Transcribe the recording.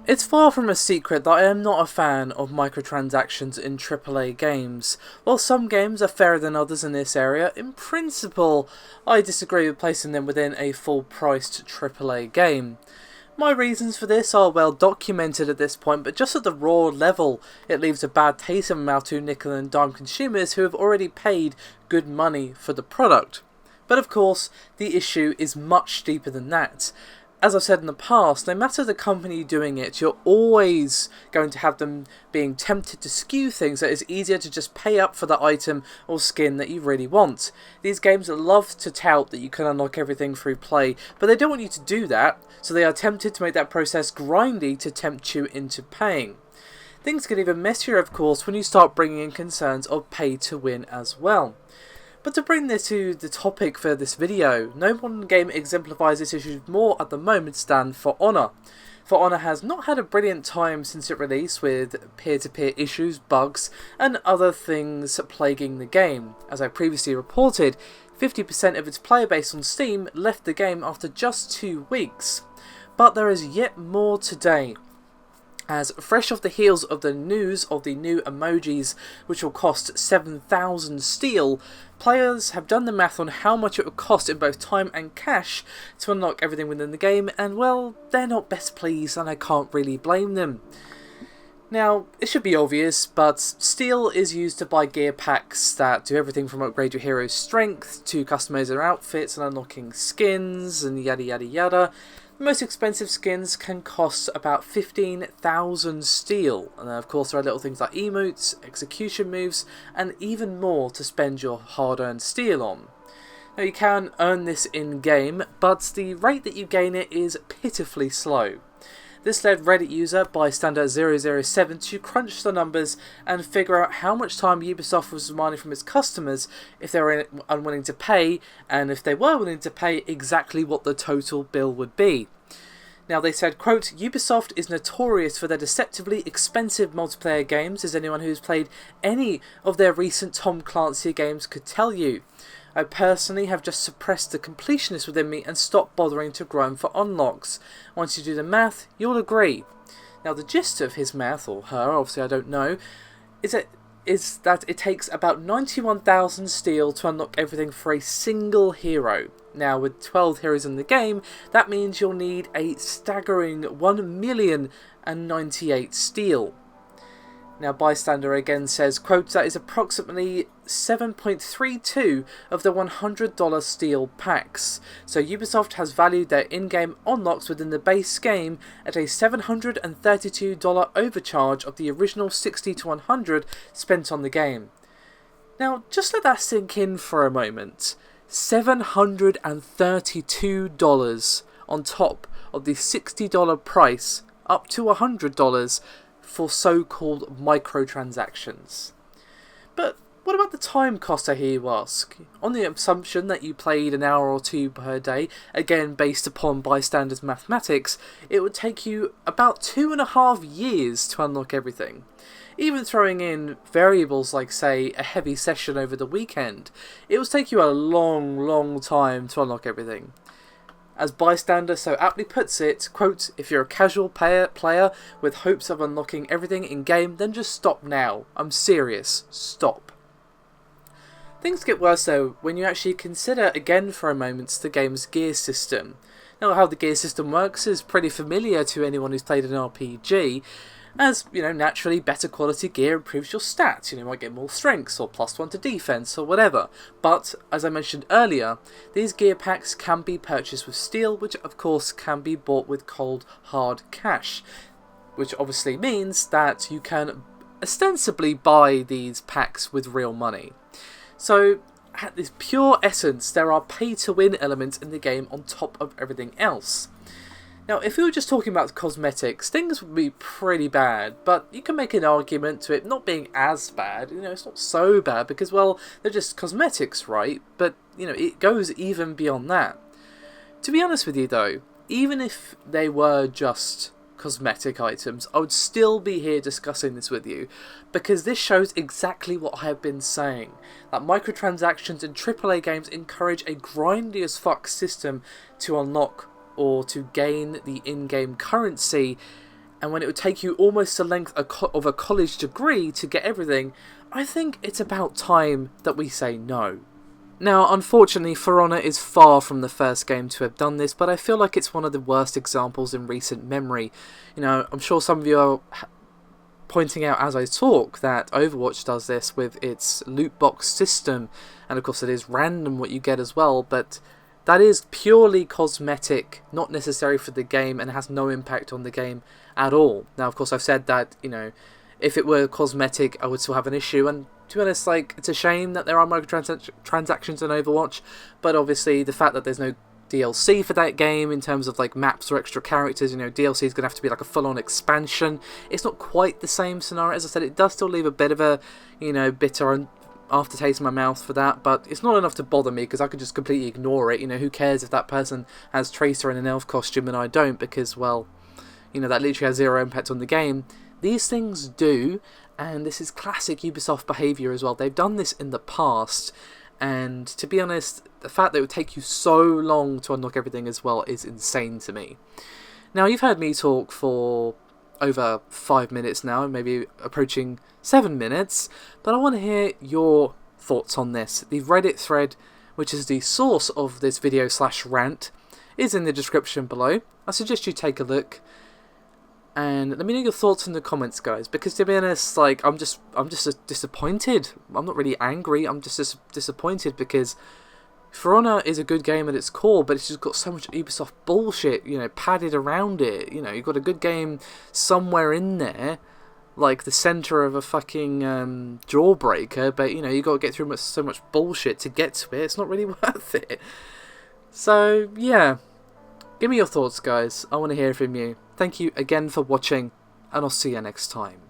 It's far from a secret that I am not a fan of microtransactions in AAA games. While some games are fairer than others in this area, in principle, I disagree with placing them within a full-priced AAA game. My reasons for this are well documented at this point, but just at the raw level, it leaves a bad taste in my mouth to nickel and dime consumers who have already paid good money for the product. But of course, the issue is much deeper than that. As I've said in the past, no matter the company doing it, you're always going to have them being tempted to skew things that it's easier to just pay up for the item or skin that you really want. These games love to tout that you can unlock everything through play, but they don't want you to do that, so they are tempted to make that process grindy to tempt you into paying. Things get even messier, of course, when you start bringing in concerns of pay to win as well. But to bring this to the topic for this video, no modern game exemplifies this issue more at the moment than For Honor. For Honor has not had a brilliant time since it released, with peer-to-peer issues, bugs, and other things plaguing the game. As I previously reported, 50% of its player base on Steam left the game after just 2 weeks. But there is yet more today, as fresh off the heels of the news of the new emojis, which will cost 7,000 steel, players have done the math on how much it would cost in both time and cash to unlock everything within the game, and well, they're not best pleased, and I can't really blame them. Now, it should be obvious, but steel is used to buy gear packs that do everything from upgrade your hero's strength to customize their outfits and unlocking skins and yada yada yada. The most expensive skins can cost about 15,000 steel, and then of course there are little things like emotes, execution moves, and even more to spend your hard-earned steel on. Now you can earn this in-game, but the rate that you gain it is pitifully slow. This led Reddit user Bystander007 to crunch the numbers and figure out how much time Ubisoft was demanding from its customers if they were unwilling to pay, and if they were willing to pay, exactly what the total bill would be. Now they said, quote, "Ubisoft is notorious for their deceptively expensive multiplayer games, as anyone who's played any of their recent Tom Clancy games could tell you. I personally have just suppressed the completionist within me and stopped bothering to grind for unlocks. Once you do the math, you'll agree." Now the gist of his math, or her, obviously I don't know, is that it takes about 91,000 steel to unlock everything for a single hero. Now with 12 heroes in the game, that means you'll need a staggering 1,098,000 steel. Now Bystander again says, quote, "That is approximately 7.32 of the $100 steel packs. So Ubisoft has valued their in-game unlocks within the base game at a $732 overcharge of the original 60 to 100 spent on the game." Now just let that sink in for a moment. $732 on top of the $60 price, up to $100 for so-called microtransactions. But what about the time cost, I hear you ask? On the assumption that you played an hour or two per day, again based upon Bystander's mathematics, it would take you about 2.5 years to unlock everything. Even throwing in variables like, say, a heavy session over the weekend, it would take you a long time to unlock everything. As Bystander so aptly puts it, quote, "If you're a casual player with hopes of unlocking everything in-game, then just stop now. I'm serious. Stop." Things get worse though when you actually consider again for a moment the game's gear system. Now how the gear system works is pretty familiar to anyone who's played an RPG, as, you know, naturally better quality gear improves your stats. You might get more strengths or +1 to defense or whatever. But, as I mentioned earlier, these gear packs can be purchased with steel, which of course can be bought with cold hard cash. Which obviously means that you can ostensibly buy these packs with real money. So, at this pure essence, there are pay-to-win elements in the game on top of everything else. Now, if we were just talking about cosmetics, things would be pretty bad, but you can make an argument to it not being as bad. It's not so bad because, well, they're just cosmetics, right? But, it goes even beyond that. To be honest with you, though, even if they were just cosmetic items, I would still be here discussing this with you, because this shows exactly what I have been saying, that microtransactions in AAA games encourage a grindy as fuck system to unlock or to gain the in-game currency, and when it would take you almost the length of a college degree to get everything, I think it's about time that we say no. Now, unfortunately, For Honor is far from the first game to have done this, but I feel like it's one of the worst examples in recent memory. You know, I'm sure some of you are pointing out as I talk that Overwatch does this with its loot box system, and of course it is random what you get as well, but that is purely cosmetic, not necessary for the game, and has no impact on the game at all. Now, of course, I've said that, you know, if it were cosmetic, I would still have an issue, and to be honest, like, it's a shame that there are microtransactions in Overwatch, but obviously the fact that there's no DLC for that game in terms of like maps or extra characters, you know, DLC is going to have to be like a full-on expansion. It's not quite the same scenario. As I said, it does still leave a bit of a, you know, bitter aftertaste in my mouth for that, but it's not enough to bother me because I could just completely ignore it. You know, who cares if that person has Tracer in an elf costume and I don't, because, well, you know, that literally has zero impact on the game. These things do, and this is classic Ubisoft behaviour as well. They've done this in the past, and to be honest, the fact that it would take you so long to unlock everything as well is insane to me. Now, you've heard me talk for over 5 minutes now, maybe approaching 7 minutes, but I want to hear your thoughts on this. The Reddit thread, which is the source of this video/rant, is in the description below. I suggest you take a look. And let me know your thoughts in the comments, guys, because to be honest, like, I'm just disappointed. I'm not really angry, I'm just disappointed because For Honor is a good game at its core, but it's just got so much Ubisoft bullshit, you know, padded around it. You know, you've got a good game somewhere in there, like the centre of a fucking jawbreaker, but, you know, you got to get through so much bullshit to get to it. It's not really worth it. So, yeah. Give me your thoughts, guys. I want to hear from you. Thank you again for watching, and I'll see you next time.